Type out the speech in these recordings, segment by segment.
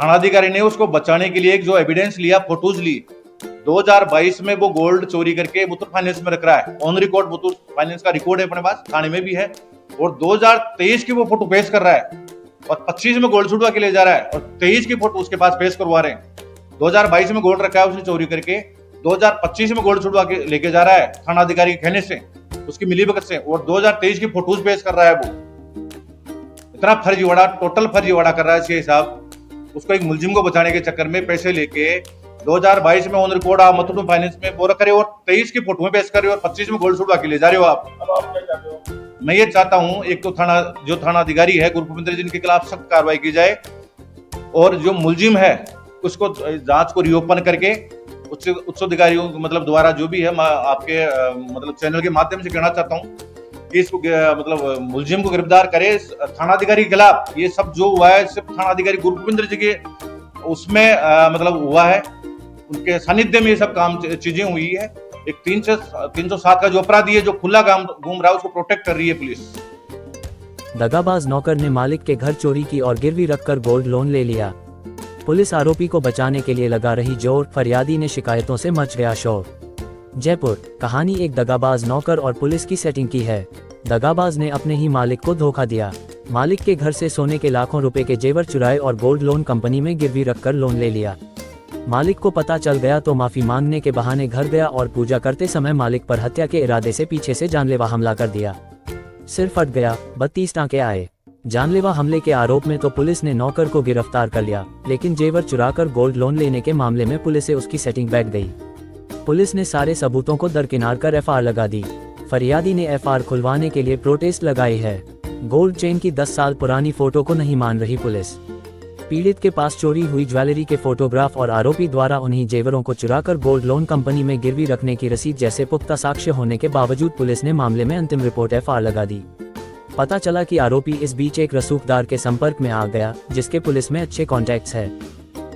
थानाधिकारी ने उसको बचाने के लिए एक जो एविडेंस लिया, फोटोज ली, 2022 में वो गोल्ड चोरी करके मुथूट फाइनेंस में रख रहा है। ऑन रिकॉर्ड मुथूट फाइनेंस का रिकॉर्ड है अपने पास, थाने में भी है। और 2023 की वो फोटो पेश कर रहा है और 25 में गोल्ड छुड़वा के ले जा रहा है और 23 की फोटो उसके पास पेश करवा रहे हैं। 2022 में गोल्ड रखा है उसने चोरी करके, 2025 में गोल्ड छुड़वा के लेके जा रहा है थाना अधिकारी के कहने से, उसकी मिलीभगत से, और 2023 की फोटोज पेश कर रहा है। वो इतना फर्जीवाड़ा, टोटल फर्जीवाड़ा कर रहा है सीआई साहब। उसको एक मुलजिम को बचाने के चक्कर में पैसे लेके 2022 में ऑन रिकॉर्ड आप मुथूट फाइनेंस में वो रख रहे हो और 23 की फोटो में पेश कर रहे हो और 25 में गोल्ड छुड़वा के ले जा रहे हो आप। अब आप क्या चाहते हो? मैं ये चाहता हूं, एक तो थाना अधिकारी है गुरभूपेंद्र जिनके खिलाफ सख्त कार्रवाई की जाए और जो मुलजिम है उसको जांच को रिओपन करके उच्च अधिकारियों मतलब द्वारा जो भी है, मैं आपके मतलब चैनल के माध्यम से कहना चाहता हूं कि इसको मतलब मुलजिम को गिरफ्तार करे थानाधिकारी के खिलाफ। ये सब जो हुआ है सिर्फ थानाधिकारी गुरभूपेंद्र जी के उसमें मतलब हुआ है, उनके सानिध्य में ये सब काम चीजें हुई है। एक 307 का जो अपराधी है जो खुला काम घूम रहा है उसको प्रोटेक्ट कर रही है पुलिस। दगाबाज नौकर ने मालिक के घर चोरी की और गिरवी रखकर गोल्ड लोन ले लिया। पुलिस आरोपी को बचाने के लिए लगा रही जोर, फरियादी ने शिकायतों से मच गया शोर। जयपुर, कहानी एक दगाबाज नौकर और पुलिस की सेटिंग की है। दगाबाज ने अपने ही मालिक को धोखा दिया। मालिक के घर से सोने के लाखों रुपए के जेवर चुराए और गोल्ड लोन कंपनी में गिरवी रखकर लोन ले लिया। मालिक को पता चल गया तो माफी मांगने के बहाने घर गया और पूजा करते समय मालिक पर हत्या के इरादे से पीछे से जानलेवा हमला कर दिया। सिर फट गया, 32 टांके आए। जानलेवा हमले के आरोप में तो पुलिस ने नौकर को गिरफ्तार कर लिया, लेकिन जेवर चुराकर गोल्ड लोन लेने के मामले में पुलिस से उसकी सेटिंग बैठ गई। पुलिस ने सारे सबूतों को दरकिनार कर एफआईआर लगा दी। फरियादी ने एफआईआर खुलवाने के लिए प्रोटेस्ट लगाई है। गोल्ड चेन की 10 साल पुरानी फोटो को नहीं मान रही पुलिस। पीड़ित के पास चोरी हुई ज्वेलरी के फोटोग्राफ और आरोपी द्वारा उन्हीं जेवरों को चुराकर गोल्ड लोन कंपनी में गिरवी रखने की रसीद जैसे पुख्ता साक्ष्य होने के बावजूद पुलिस ने मामले में अंतिम रिपोर्ट एफआईआर लगा दी। पता चला कि आरोपी इस बीच एक रसूखदार के संपर्क में आ गया जिसके पुलिस में अच्छे कॉन्टैक्ट्स है।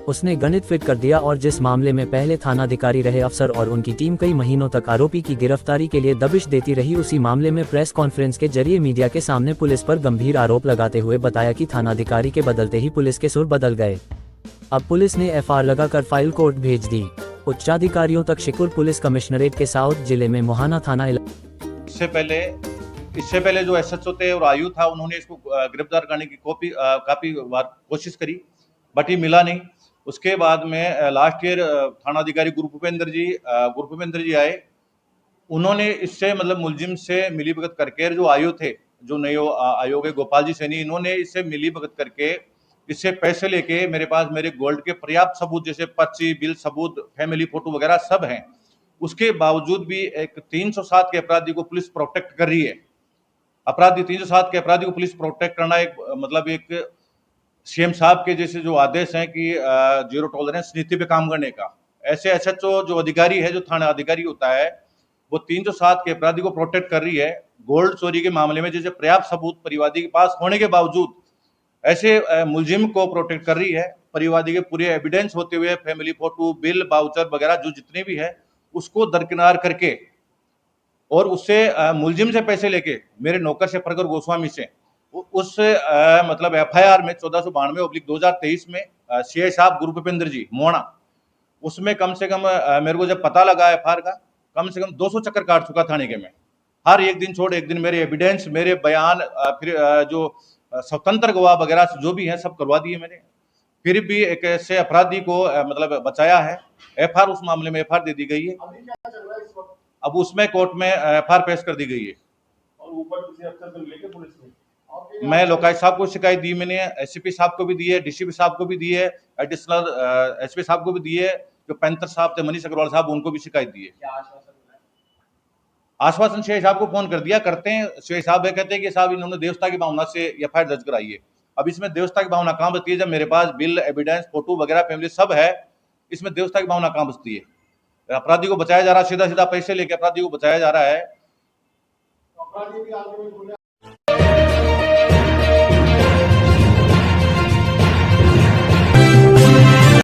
उसने गणित फिट कर दिया और जिस मामले में पहले थानाधिकारी रहे अफसर और उनकी टीम कई महीनों तक आरोपी की गिरफ्तारी के लिए दबिश देती रही, उसी मामले में प्रेस कॉन्फ्रेंस के जरिए मीडिया के सामने पुलिस पर गंभीर आरोप लगाते हुए बताया कि थानाधिकारी के बदलते ही पुलिस के सुर बदल गए। अब पुलिस ने एफआईआर लगाकर फाइल कोर्ट भेज दी। उच्चाधिकारियों तक शिकुर पुलिस कमिश्नरेट के साउथ जिले में मोहाना थाना। इससे पहले जो एसएचओ थे और आयु था उन्होंने इसको गिरफ्तार करने की काफी बार कोशिश करी बट ये मिला नहीं। उसके बाद में लास्ट ईयर थानाधिकारी गुरभूपेंद्र जी आए। उन्होंने इससे मतलब मुलजिम से मिलीभगत करके जो आयु थे, जो नए आयोग है गोपाल जी सैनी, इन्होंने इससे मिलीभगत करके इससे पैसे लेके मेरे पास मेरे गोल्ड के पर्याप्त सबूत जैसे पर्ची, बिल सबूत, फैमिली फोटो वगैरह सब हैं। उसके बावजूद भी एक 307 के अपराधी को पुलिस प्रोटेक्ट कर रही है। 307 के अपराधी को पुलिस प्रोटेक्ट करना एक मतलब एक सीएम साहब के जैसे जो आदेश हैं कि जीरो टॉलरेंस नीति पे काम करने का। ऐसे एसएचओ जो अधिकारी है, जो थाना अधिकारी होता है, वो 307 के अपराधी को प्रोटेक्ट कर रही है। गोल्ड चोरी के मामले में जैसे पर्याप्त सबूत परिवादी के पास होने के बावजूद ऐसे मुलजिम को प्रोटेक्ट कर रही है। परिवादी के पूरे एविडेंस होते हुए फैमिली फोटो, बिल, वाउचर वगैरह जो जितने भी है उसको दरकिनार करके और उससे मुलजिम से पैसे लेके मेरे नौकर से प्रखर गोस्वामी से उस मतलब एफआईआर में 1492/2023 में सीआई साहब गुरभूपेंद्र जी मोहना, उसमें कम से कम मेरे को जब पता लगा एफआईआर का, कम से कम 200 चक्कर काट चुका थाने के में। हर एक दिन छोड़ एक दिन मेरे एविडेंस, मेरे बयान, फिर जो स्वतंत्र गवाह वगैरह जो भी है सब करवा दिए मैंने। फिर भी एक ऐसे अपराधी को मतलब बचाया है। एफआईआर उस मामले में एफआईआर दे दी गई है। अब उसमें कोर्ट में एफआईआर पेश कर दी गई है। और ऊपर किसी अफसर से लेके पुलिस ने मैं लोकायुक्त साहब को शिकायत दी, मैंने एसपी साहब को भी दी है, डीसीपी साहब को भी दी है, एडिशनल एसपी साहब को भी दी है, जो पैंतर साहब थे मनीष अग्रवाल साहब, उनको भी शिकायत दी है। आश्वासन सीआई साहब को फोन कर दिया, करते हैं। सीआई साहब कहते हैं कि साहब इन्होंने देवस्था की भावना से एफआईआर दर्ज कराई है। अब इसमें देवस्था की भावना कहाँ बचती है जब मेरे पास बिल, एविडेंस, फोटो वगैरह फैमिली सब है, इसमें देवस्था की भावना कहाँ बचती है। अपराधी को बचाया जा रहा है, सीधा सीधा पैसे लेके अपराधी को बचाया जा रहा है।